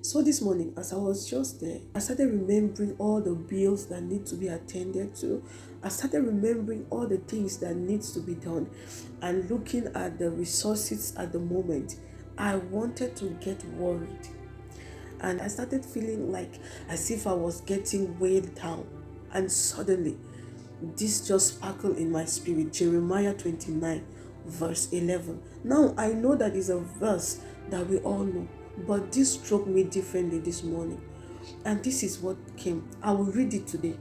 So this morning, as I was just there, I started remembering all the bills that need to be attended to. I started remembering all the things that needs to be done, and looking at the resources at the moment, I wanted to get worried. And I started feeling like as if I was getting weighed down. And suddenly, this just sparkled in my spirit. Jeremiah 29, verse 11. Now, I know that is a verse that we all know, but this struck me differently this morning. And this is what came. I will read it today.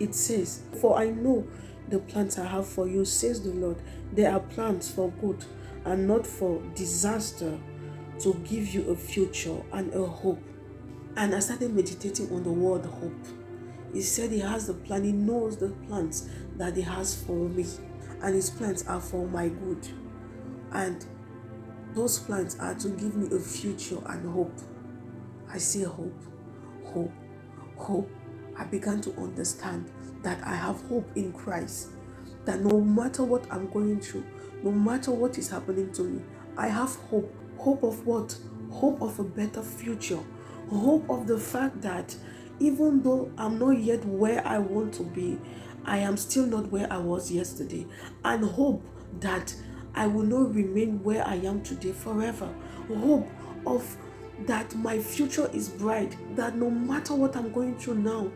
It says, "For I know the plans I have for you, says the Lord. They are plans for good and not for disaster, to give you a future and a hope." And I started meditating on the word hope. He said he has the plan. He knows the plans that he has for me. And his plans are for my good. And those plans are to give me a future and hope. I say hope, hope, hope. I began to understand that I have hope in Christ. That no matter what I'm going through, no matter what is happening to me, I have hope. Hope of what? Hope of a better future. Hope of the fact that even though I'm not yet where I want to be, I am still not where I was yesterday. And hope that I will not remain where I am today forever. Hope of that my future is bright, that no matter what I'm going through now,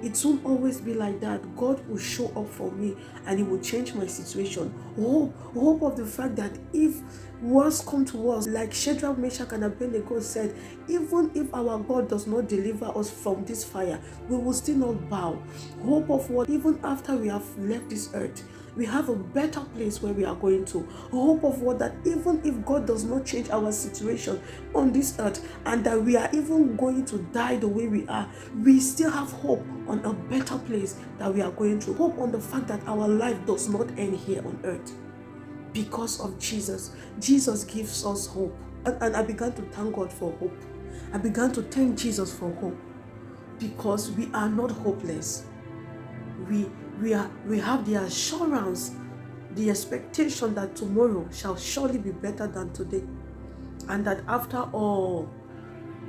it won't always be like that. God will show up for me and He will change my situation. Hope of the fact that if worse come to worse, like Shadrach, Meshach, and Abednego said, even if our God does not deliver us from this fire, we will still not bow. Hope of what? Even after we have left this earth, we have a better place where we are going to. Hope of what? That even if God does not change our situation on this earth, and that we are even going to die the way we are, we still have hope on a better place that we are going to. Hope on the fact that our life does not end here on earth. Because of Jesus. Jesus gives us hope. And I began to thank God for hope. I began to thank Jesus for hope. Because we are not hopeless. We have the assurance, the expectation that tomorrow shall surely be better than today. And that after all,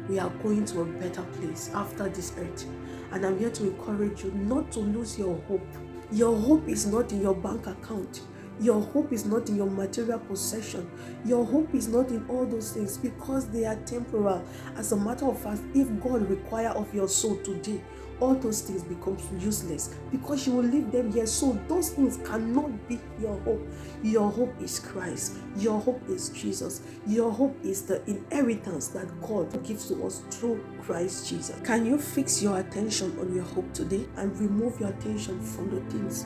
we are going to a better place after this earth. And I'm here to encourage you not to lose your hope. Your hope is not in your bank account. Your hope is not in your material possession. Your hope is not in all those things, because they are temporal. As a matter of fact, if God requires of your soul today, all those things become useless, because you will leave them here. So those things cannot be your hope. Your hope is Christ. Your hope is Jesus. Your hope is the inheritance that God gives to us through Christ Jesus. Can you fix your attention on your hope today and remove your attention from the things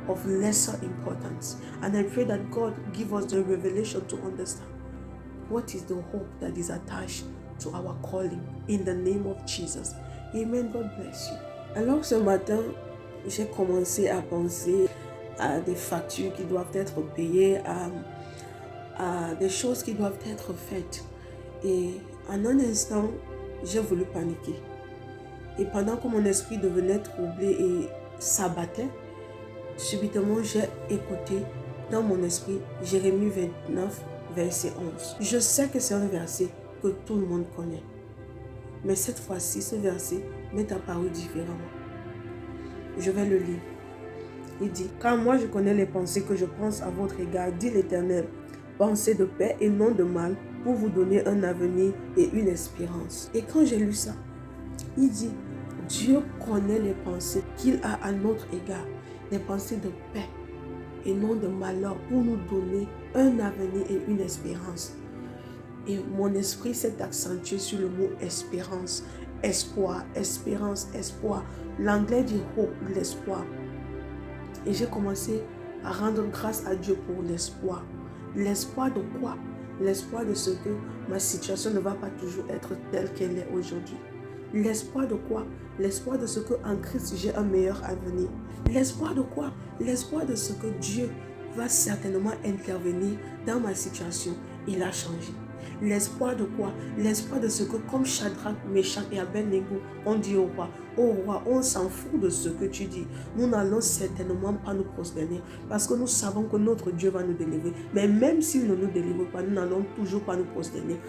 of lesser importance? And I pray that God give us the revelation to understand what is the hope that is attached to our calling, in the name of Jesus. Amen. God bless you. Alors ce matin, j'ai commencé à penser à des factures qui doivent être payées, à des choses qui doivent être faites. Et en un instant, j'ai voulu paniquer. Et pendant que mon esprit devenait troublé et s'abattait, subitement j'ai écouté dans mon esprit Jérémie 29, verset 11. Je sais que c'est un verset que tout le monde connaît. Mais cette fois-ci, ce verset m'est apparu différemment. Je vais le lire. Il dit, « Car moi je connais les pensées que je pense à votre égard, dit l'Éternel, pensées de paix et non de mal, pour vous donner un avenir et une espérance. » Et quand j'ai lu ça, il dit, Dieu connaît les pensées qu'il a à notre égard, des pensées de paix et non de malheur, pour nous donner un avenir et une espérance. Et mon esprit s'est accentué sur le mot espérance, espoir, espérance, espoir. L'anglais dit hope, l'espoir. Et j'ai commencé à rendre grâce à Dieu pour l'espoir. L'espoir de quoi? L'espoir de ce que ma situation ne va pas toujours être telle qu'elle est aujourd'hui. L'espoir de quoi? L'espoir de ce qu'en Christ j'ai un meilleur avenir. L'espoir de quoi? L'espoir de ce que Dieu va certainement intervenir dans ma situation et la changer. L'espoir de quoi? L'espoir de ce que, comme Shadrach, Meshach et Abednego ont dit au roi, « Oh roi, on s'en fout de ce que tu dis. Nous n'allons certainement pas nous prosterner parce que nous savons que notre Dieu va nous délivrer. Mais même s'il ne nous délivre pas, nous n'allons toujours pas nous prosterner. »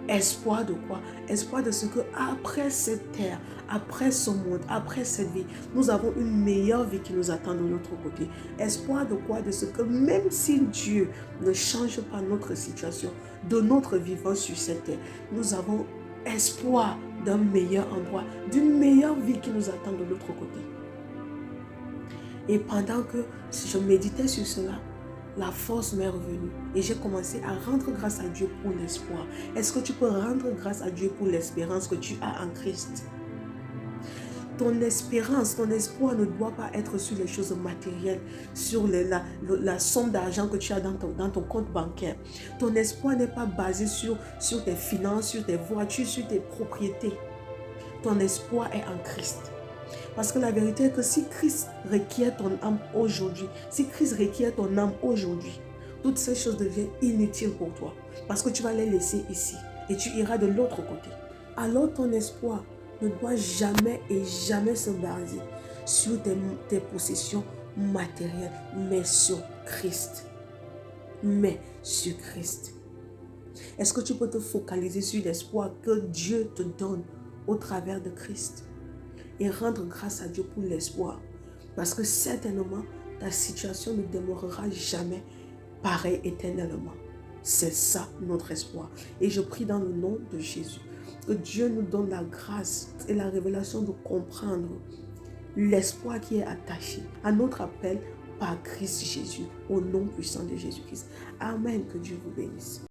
Espoir de quoi? Espoir de ce que après cette terre, après ce monde, après cette vie, nous avons une meilleure vie qui nous attend de notre côté. Espoir de quoi? De ce que même si Dieu ne change pas notre situation, de notre vivant sur cette terre, nous avons espoir d'un meilleur endroit, d'une meilleure vie qui nous attend de l'autre côté. Et pendant que je méditais sur cela, la force m'est revenue et j'ai commencé à rendre grâce à Dieu pour l'espoir. Est-ce que tu peux rendre grâce à Dieu pour l'espérance que tu as en Christ? Ton espérance, ton espoir ne doit pas être sur les choses matérielles, sur la somme d'argent que tu as dans ton compte bancaire. Ton espoir n'est pas basé sur tes finances, sur tes voitures, sur tes propriétés. Ton espoir est en Christ. Parce que la vérité est que si Christ requiert ton âme aujourd'hui, si Christ requiert ton âme aujourd'hui, toutes ces choses deviennent inutiles pour toi. Parce que tu vas les laisser ici et tu iras de l'autre côté. Alors ton espoir ne doit jamais et jamais se baser sur tes possessions matérielles, mais sur Christ. Mais sur Christ. Est-ce que tu peux te focaliser sur l'espoir que Dieu te donne au travers de Christ? Et rendre grâce à Dieu pour l'espoir. Parce que certainement, ta situation ne demeurera jamais pareille éternellement. C'est ça notre espoir. Et je prie dans le nom de Jésus que Dieu nous donne la grâce et la révélation de comprendre l'espoir qui est attaché à notre appel par Christ Jésus, au nom puissant de Jésus-Christ. Amen, que Dieu vous bénisse.